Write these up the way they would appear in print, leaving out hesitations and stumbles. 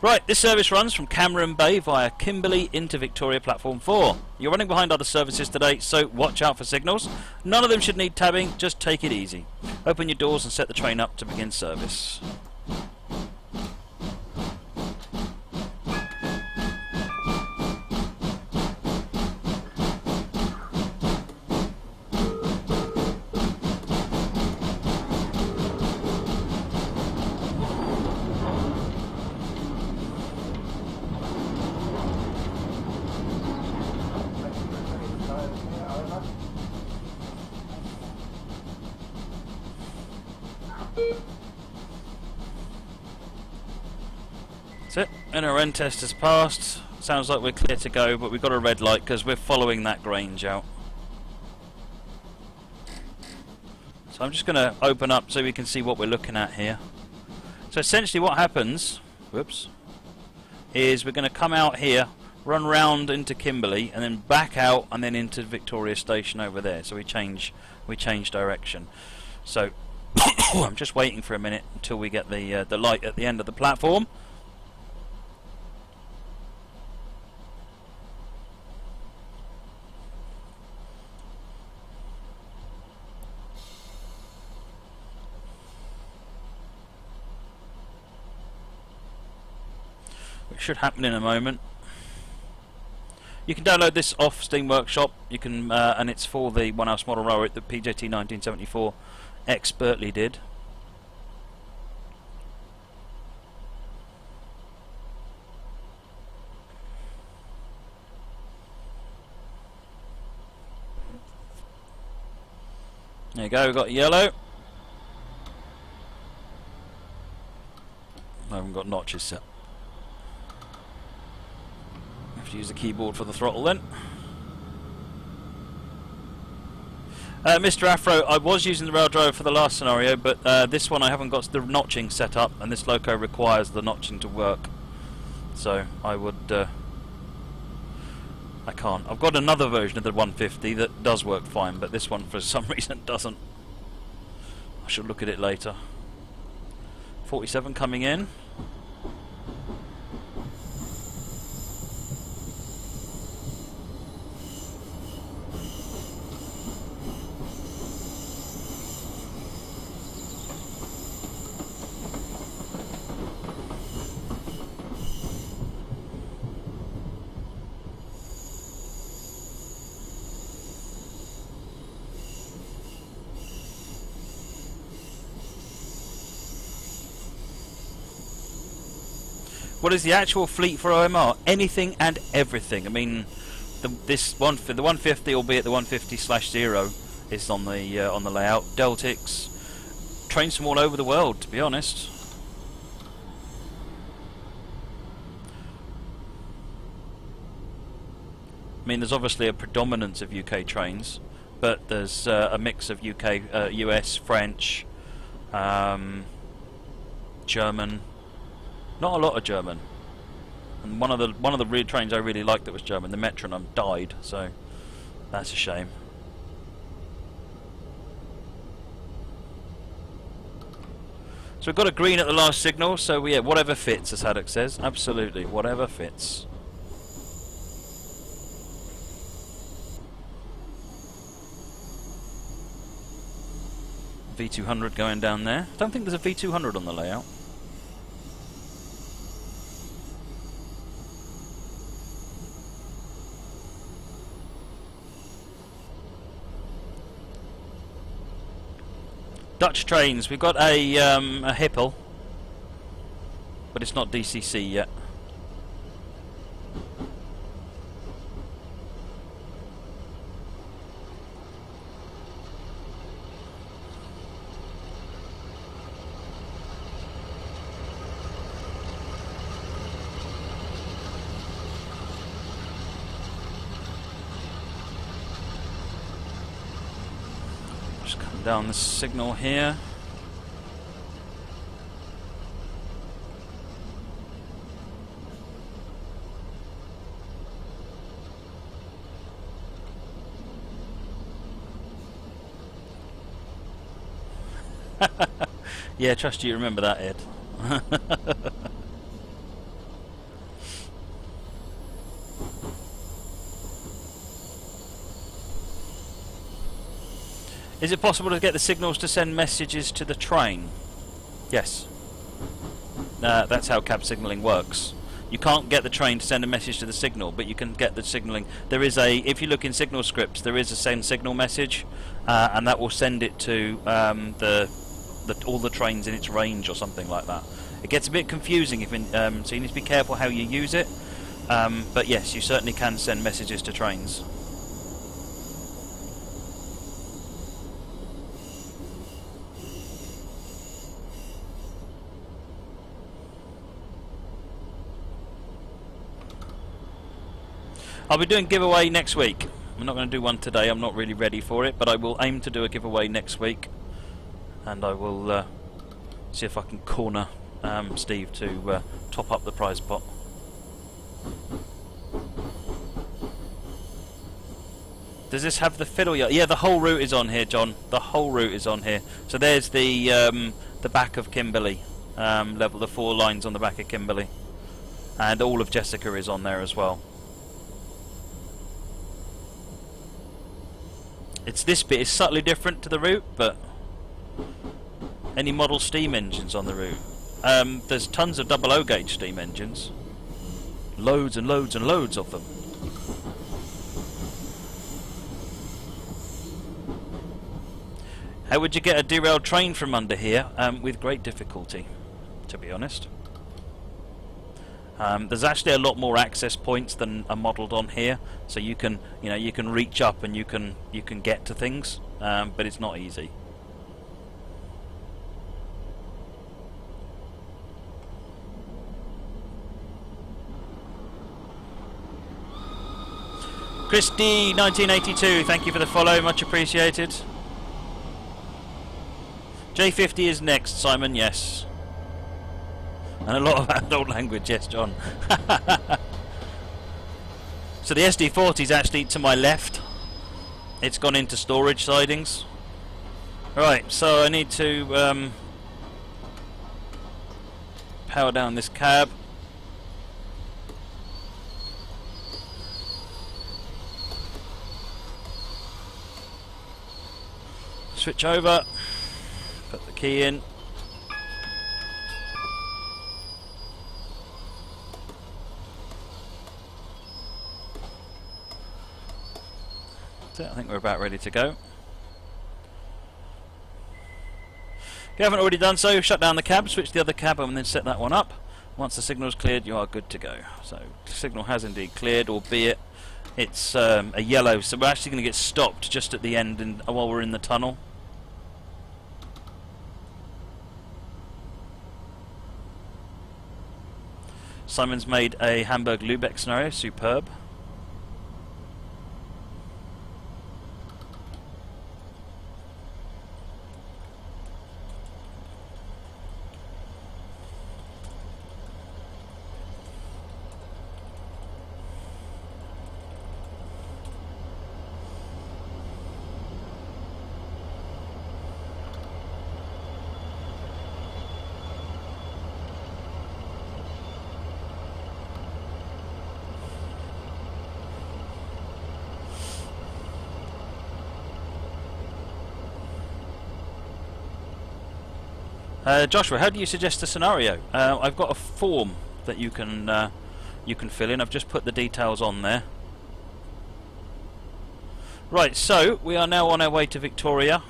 Right, this service runs from Cameron Bay via Kimberley into Victoria Platform 4. You're running behind other services today, so watch out for signals. None of them should need tabbing, just take it easy. Open your doors and set the train up to begin service. That's it. Inner end test has passed. Sounds like we're clear to go, but we've got a red light because we're following that Grange out. So I'm just going to open up so we can see what we're looking at here. So essentially what happens, whoops, is we're going to come out here, run round into Kimberley, and then back out and then into Victoria Station over there. So we change direction. So I'm just waiting for a minute until we get the light at the end of the platform. It should happen in a moment. You can download this off Steam Workshop. You can, and it's for the Onehouse model railroad that PJT 1974 expertly did. There you go. We've got yellow. I haven't got notches set. Have to use the keyboard for the throttle then. Mr. Afro, I was using the rail driver for the last scenario, but this one I haven't got the notching set up, and this loco requires the notching to work. So I would, I can't. I've got another version of the 150 that does work fine, but this one for some reason doesn't. I should look at it later. 47 coming in. What is the actual fleet for OMR? Anything and everything. I mean, the 150, albeit the 150/0, is on the layout. Deltics, trains from all over the world, to be honest. I mean, there's obviously a predominance of UK trains, but there's a mix of UK, US, French, German. Not a lot of German, and one of the rear trains I really liked that was German, the Metronome, died, so that's a shame. So we've got a green at the last signal, so yeah, whatever fits, as Haddock says. Absolutely, whatever fits. V200 going down there. I don't think there's a V200 on the layout. Dutch trains, we've got a Hippel, but it's not DCC yet. Just come down the signal here. Yeah, trust you remember that, Ed. Is it possible to get the signals to send messages to the train? Yes. That's how cab signalling works. You can't get the train to send a message to the signal, but you can get the signalling. There is a, if you look in signal scripts, there is a send signal message, and that will send it to all the trains in its range or something like that. It gets a bit confusing, so you need to be careful how you use it. But yes, you certainly can send messages to trains. I'll be doing giveaway next week. I'm not going to do one today, I'm not really ready for it, but I will aim to do a giveaway next week. And I will see if I can corner Steve to top up the prize pot. Does this have the fiddle yard? Yeah, the whole route is on here, John. The whole route is on here. So there's the back of Kimberley, level, the 4 lines on the back of Kimberley. And all of Jessica is on there as well. This bit is subtly different to the route, but any model steam engines on the route? There's tons of 00 gauge steam engines. Loads and loads and loads of them. How would you get a derailed train from under here? With great difficulty, to be honest. There's actually a lot more access points than are modelled on here, so you can reach up and you can get to things, but it's not easy. Christy 1982, thank you for the follow, much appreciated. J50 is next, Simon, yes. And a lot of adult language, yes, John. So the SD40 is actually to my left. It's gone into storage sidings. Right, so I need to power down this cab. Switch over. Put the key in. I think we're about ready to go. If you haven't already done so, shut down the cab, switch the other cab and then set that one up. Once the signal's cleared, you are good to go. So the signal has indeed cleared, albeit it's a yellow, so we're actually going to get stopped just at the end while we're in the tunnel. Simon's made a Hamburg-Lübeck scenario, superb. Joshua, how do you suggest a scenario? I've got a form that you can fill in. I've just put the details on there. Right, so we are now on our way to Victoria,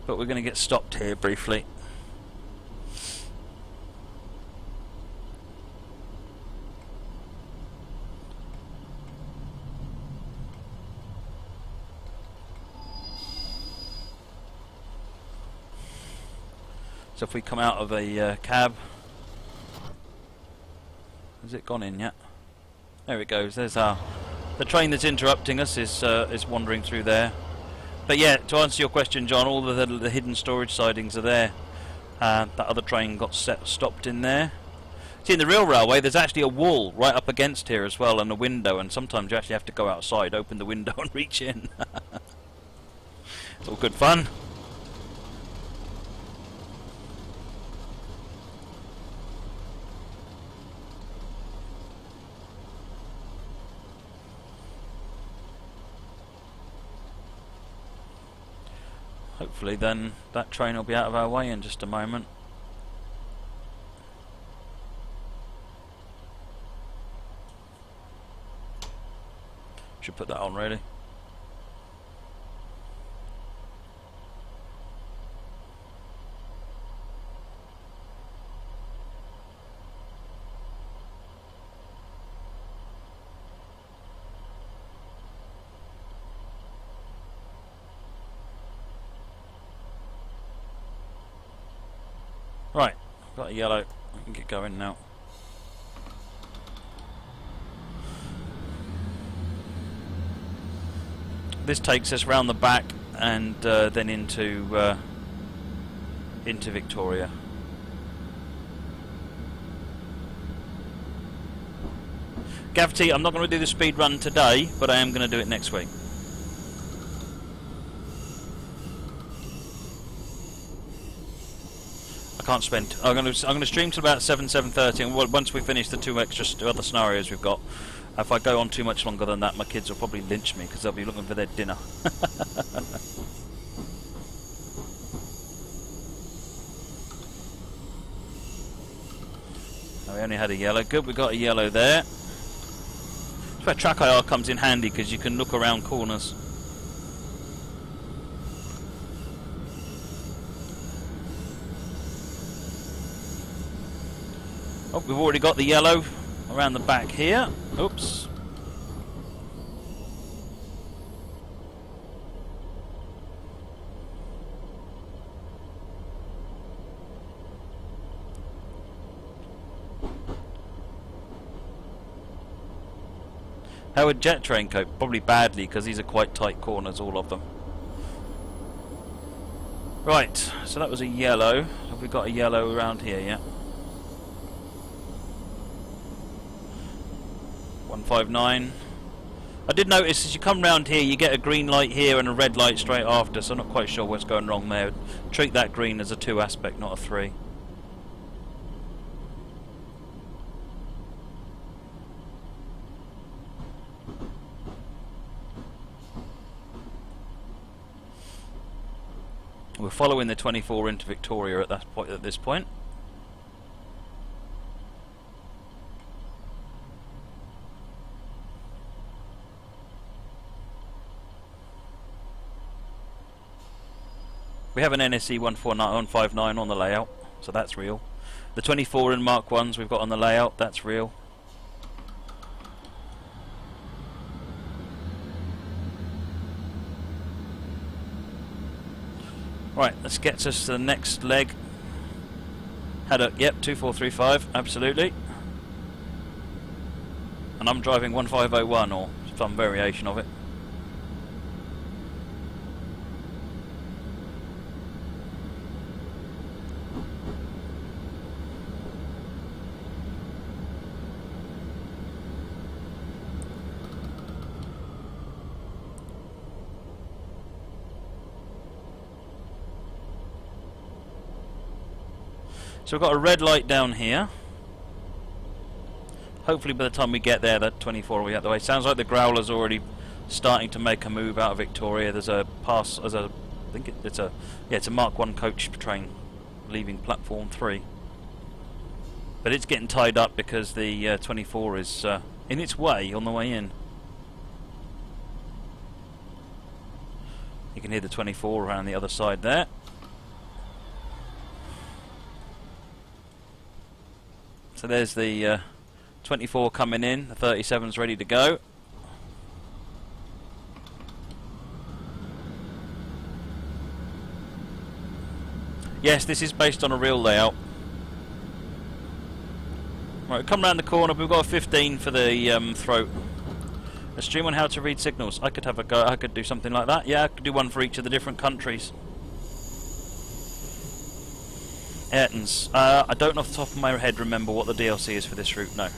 but we're going to get stopped here briefly. So if we come out of a cab, has it gone in yet? There it goes. There's the train that's interrupting us is wandering through there. But yeah, to answer your question, John, all the hidden storage sidings are there. That other train got stopped in there. See, in the real railway, there's actually a wall right up against here as well, and a window, and sometimes you actually have to go outside, open the window, and reach in. It's all good fun. hopefully then that train will be out of our way in just a moment. Should put that on really. Right, I've got a yellow. I can get going now. This takes us round the back and then into Victoria. Gavty, I'm not going to do the speed run today, but I am going to do it next week. I can't spend. I'm going to stream till about 7:30, and once we finish the two extra other scenarios we've got. If I go on too much longer than that, my kids will probably lynch me because they'll be looking for their dinner. We only had a yellow. Good, we got a yellow there. That's where track IR comes in handy because you can look around corners. Oh, we've already got the yellow around the back here. Oops. How would Jet Train cope? Probably badly because these are quite tight corners, all of them. Right, so that was a yellow. Have we got a yellow around here yet? 159. I did notice as you come round here you get a green light here and a red light straight after, so I'm not quite sure what's going wrong there. Treat that green as a 2 aspect, not a 3. We're following the 24 into Victoria at this point. We have an NSE 159 on the layout, so that's real. The 24 and Mark 1s we've got on the layout, that's real. Right, this gets us to the next leg. Haddock, yep, 2435, absolutely. And I'm driving 1501 or some variation of it. So we've got a red light down here. Hopefully by the time we get there that 24 will be out the way. Sounds like the Growler's already starting to make a move out of Victoria. There's a pass, I think it's a Mark 1 coach train leaving platform 3. But it's getting tied up because the 24 is in its way on the way in. You can hear the 24 around the other side there. So there's the 24 coming in, the 37's ready to go. Yes, this is based on a real layout. Right, come round the corner, we've got a 15 for the throat. A stream on how to read signals. I could have a go, I could do something like that. Yeah, I could do one for each of the different countries. Ayrton's. I don't off the top of my head remember what the DLC is for this route, no.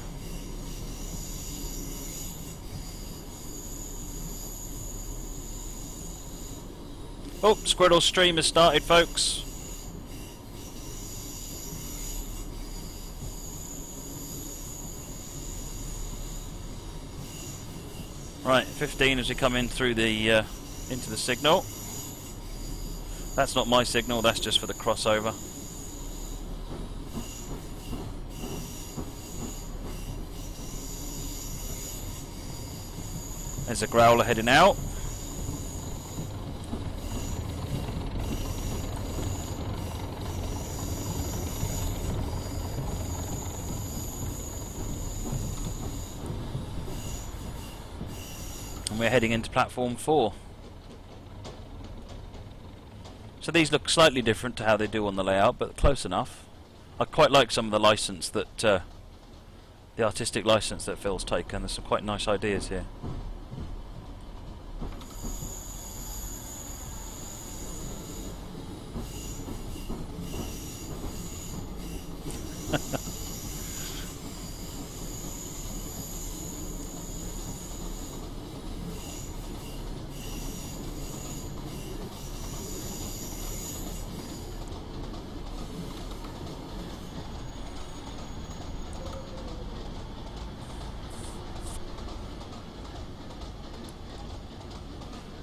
Oh, Squirrel's stream has started, folks. Right, 15 as we come in through the into the signal. That's not my signal, that's just for the crossover. There's a growler heading out. And we're heading into platform 4. So these look slightly different to how they do on the layout, but close enough. I quite like some of the license that, the artistic license that Phil's taken. There's some quite nice ideas here.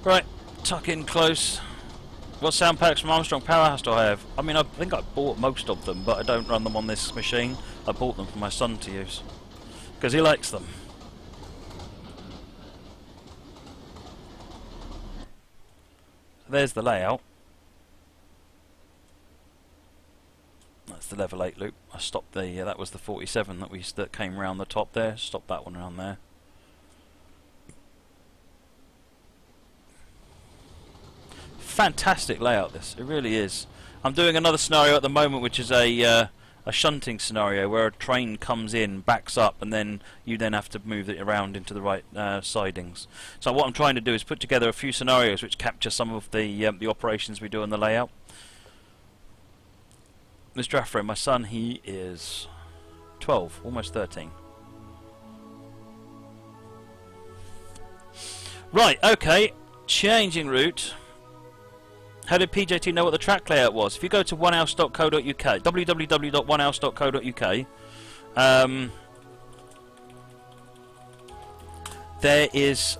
Right, tuck in close. What sound packs from Armstrong Powerhouse do I have? I mean, I think I bought most of them, but I don't run them on this machine. I bought them for my son to use, because he likes them. So there's the layout. That's the level 8 loop. I stopped the, that was the 47 that came round the top there. Stopped that one around there. Fantastic layout, this. It really is. I'm doing another scenario at the moment, which is a shunting scenario where a train comes in, backs up, and then you then have to move it around into the right sidings. So what I'm trying to do is put together a few scenarios which capture some of the operations we do in the layout. Mr. Afro, my son, he is 12, almost 13. Right, okay, changing route. How did PJT know what the track layout was? If you go to onehouse.co.uk, www.onehouse.co.uk, there is